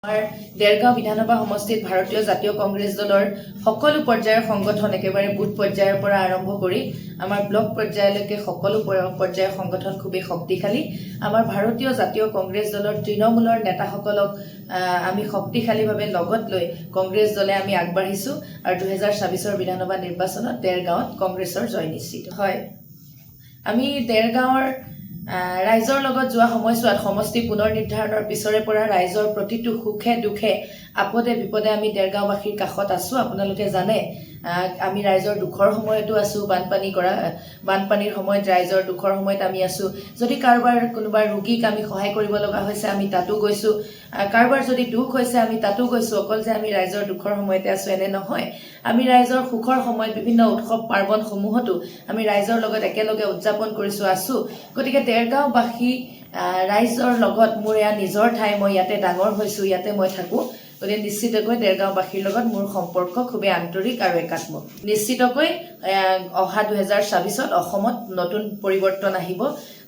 আমাৰ দেৰগাঁও বিধানসভা সমষ্টিত ভাৰতীয় জাতীয় কংগ্ৰেছ দলৰ সকলো পৰ্যায়ৰ সংগঠন একেবাৰে বুথ পৰ্যায়ৰ পৰা আৰম্ভ কৰি আমাৰ ব্লক পৰ্যায়লৈকে সকলো পৰ্যায়ৰ সংগঠন খুবেই শক্তিশালী। আমাৰ ভাৰতীয় জাতীয় কংগ্ৰেছ দলৰ তৃণমূলৰ নেতাসকলক আমি শক্তিশালীভাৱে লগত লৈ কংগ্ৰেছ দলে আমি আগবাঢ়িছোঁ আৰু 2026 বিধানসভা নিৰ্বাচনত দেৰগাঁৱত কংগ্ৰেছৰ জয় নিশ্চিত হয়। আমি দেৰগাঁৱৰ ৰাইজৰ লগত যোৱা সময়ছোৱাত সমষ্টি পুনৰ নিৰ্ধাৰণৰ পিছৰে পৰা ৰাইজৰ প্ৰতিটো সুখে দুখে আপদে বিপদে আমি দেৰগাঁওবাসীৰ কাষত আছোঁ। আপোনালোকে জানে আমি ৰাইজৰ দুখৰ সময়তো আছোঁ, বানপানীৰ সময়ত ৰাইজৰ দুখৰ সময়ত আমি আছোঁ। যদি কোনোবা ৰোগীক আমি সহায় কৰিব লগা হৈছে আমি তাতো গৈছোঁ, কাৰোবাৰ যদি দুখ হৈছে আমি তাতো গৈছোঁ। অকল যে আমি ৰাইজৰ দুখৰ সময়তে আছোঁ এনে নহয়, আমি ৰাইজৰ সুখৰ সময়ত বিভিন্ন উৎসৱ পাৰ্বণসমূহতো আমি ৰাইজৰ লগত একেলগে উদযাপন কৰিছোঁ আছোঁ। গতিকে দেৰগাঁওবাসী ৰাইজৰ লগত মোৰ এয়া নিজৰ ঠাই, মই ইয়াতে ডাঙৰ হৈছোঁ, ইয়াতে মই থাকোঁ। গতিকে নিশ্চিতকৈ দেৰগাঁওবাসীৰ লগত মোৰ সম্পৰ্ক খুবেই আন্তৰিক আৰু একাত্ম। নিশ্চিতকৈ অহা 2026 অসমত নতুন পৰিৱৰ্তন আহিব,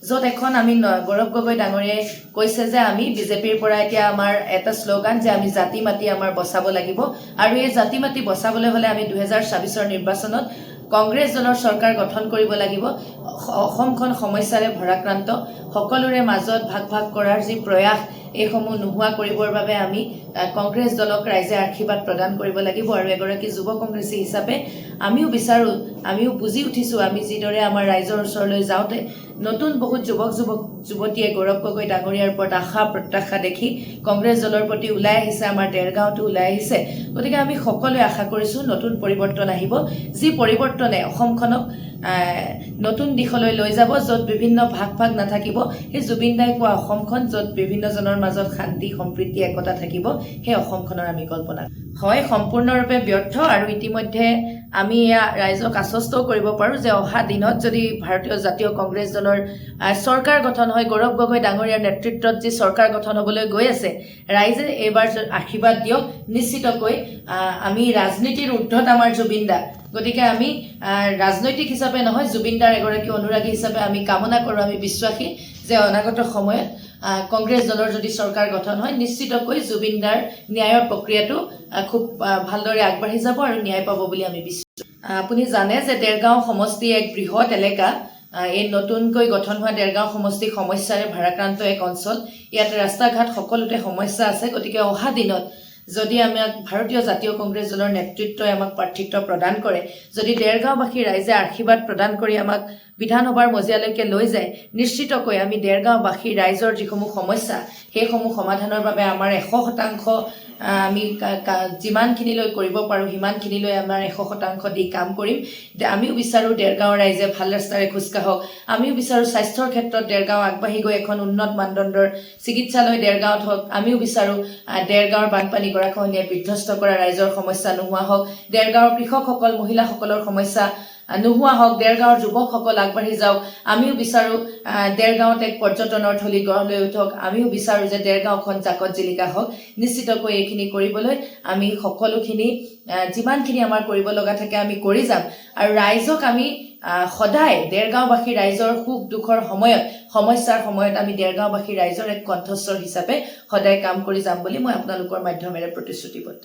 য'ত এখন আমি গৌৰৱ গগৈ ডাঙৰীয়াই কৈছে যে আমি বিজেপিৰ পৰা এতিয়া আমাৰ এটা শ্লোগান যে আমি জাতি মাতি আমাৰ বচাব লাগিব, আৰু এই জাতি মাতি বচাবলৈ হ'লে আমি 2026 নিৰ্বাচনত কংগ্ৰেছ দলৰ চৰকাৰ গঠন কৰিব লাগিব। অসমখন সমস্যাৰে ভৰাক্ৰান্ত, সকলোৰে মাজত ভাগ ভাগ কৰাৰ যি প্ৰয়াস এইসমূহ নোহোৱা কৰিবৰ বাবে আমি কংগ্ৰেছ দলক ৰাইজে আশীৰ্বাদ প্ৰদান কৰিব লাগিব। আৰু এগৰাকী যুৱ কংগ্ৰেছী হিচাপে আমিও বিচাৰোঁ, আমিও বুজি উঠিছোঁ, আমি যিদৰে আমাৰ ৰাইজৰ ওচৰলৈ যাওঁতে নতুন বহুত যুৱতীয়ে গৌৰৱ গগৈ ডাঙৰীয়াৰ ওপৰত আশা প্ৰত্যাশা দেখি কংগ্ৰেছ দলৰ প্ৰতি ওলাই আহিছে, আমাৰ দেৰগাঁৱতো ওলাই আহিছে। গতিকে আমি সকলোৱে আশা কৰিছোঁ নতুন পৰিৱৰ্তন আহিব, যি পৰিৱৰ্তনে অসমখনক নতুন দিশলৈ লৈ যাব, য'ত বিভিন্ন ভাগ নাথাকিব। সেই জুবিন দাই কোৱা অসমখন য'ত বিভিন্নজনৰ মাজত শান্তি সম্প্ৰীতি একতা থাকিব, সেই অসমখনৰ আমি কল্পনা হয় সম্পূৰ্ণৰূপে ব্যৰ্থ। আৰু ইতিমধ্যে আমি এয়া ৰাইজক আশ্বস্তও কৰিব পাৰোঁ যে অহা দিনত যদি ভাৰতীয় জাতীয় কংগ্ৰেছ দলৰ চৰকাৰ গঠন হয়, গৌৰৱ গগৈ ডাঙৰীয়াৰ নেতৃত্বত যি চৰকাৰ গঠন হ'বলৈ গৈ আছে, ৰাইজে এইবাৰ আশীৰ্বাদ দিয়ক। নিশ্চিতকৈ আমি ৰাজনীতিৰ ঊৰ্ধত আমাৰ জুবিন দা, গতিকে আমি ৰাজনৈতিক হিচাপে নহয়, জুবিন দাৰ এগৰাকী অনুৰাগী হিচাপে আমি কামনা কৰোঁ, আমি বিশ্বাসী যে অনাগত সময়ত কংগ্ৰেছ দলৰ যদি চৰকাৰ গঠন হয়, নিশ্চিতকৈ জুবিন দাৰ ন্যায়ৰ প্ৰক্ৰিয়াটো খুব ভালদৰে আগবাঢ়ি যাব আৰু ন্যায় পাব বুলি আমি বিশ্বাস। আপুনি জানে যে দেৰগাঁও সমষ্টি এক বৃহৎ এলেকা, এই নতুনকৈ গঠন হোৱা দেৰগাঁও সমষ্টি সমস্যাৰে ভাৰাক্ৰান্ত এক অঞ্চল। ইয়াত ৰাস্তা ঘাট সকলোতে সমস্যা আছে। গতিকে অহা দিনত যদি আমাক ভাৰতীয় জাতীয় কংগ্ৰেছ দলৰ নেতৃত্বই আমাক প্ৰাৰ্থিত্ব প্ৰদান কৰে, যদি দেৰগাঁওবাসী ৰাইজে আশীৰ্বাদ প্ৰদান কৰি আমাক বিধানসভাৰ মজিয়ালৈকে লৈ যায়, নিশ্চিতকৈ আমি দেৰগাঁওবাসী ৰাইজৰ যিসমূহ সমস্যা সেইসমূহ সমাধানৰ বাবে আমাৰ 100% আমি যিমানখিনিলৈ কৰিব পাৰোঁ সিমানখিনিলৈ আমাৰ 100% দি কাম কৰিম। আমিও বিচাৰোঁ দেৰগাঁৱৰ ৰাইজে ভাল ৰাস্তাৰে খোজকাঢ়ক, আমিও বিচাৰোঁ স্বাস্থ্যৰ ক্ষেত্ৰত দেৰগাঁও আগবাঢ়ি গৈ এখন উন্নত মানদণ্ডৰ চিকিৎসালয় দেৰগাঁৱত হওক, আমিও বিচাৰোঁ দেৰগাঁৱৰ বানপানী গৰাখহনীয়াই বিধ্বস্ত কৰা ৰাইজৰ সমস্যা নোহোৱা হওক, দেৰগাঁৱৰ কৃষকসকল মহিলাসকলৰ সমস্যা নোহোৱা হওক, দেৰগাঁৱৰ যুৱকসকল আগবাঢ়ি যাওক। আমিও বিচাৰোঁ দেৰগাঁৱত এক পৰ্যটনৰ থলী গঢ় লৈ উঠক, আমিও বিচাৰোঁ যে দেৰগাঁওখন জাকত জিলিকা হওক। নিশ্চিতকৈ এইখিনি কৰিবলৈ আমি সকলোখিনি যিমানখিনি আমাৰ কৰিব লগা থাকে আমি কৰি যাম। আৰু ৰাইজক আমি সদায় দেৰগাঁওবাসী ৰাইজৰ সুখ দুখৰ সময়ত, সমস্যাৰ সময়ত আমি দেৰগাঁওবাসী ৰাইজৰ এক কণ্ঠস্বৰ হিচাপে সদায় কাম কৰি যাম বুলি মই আপোনালোকৰ মাধ্যমেৰে প্ৰতিশ্ৰুতিবদ্ধ।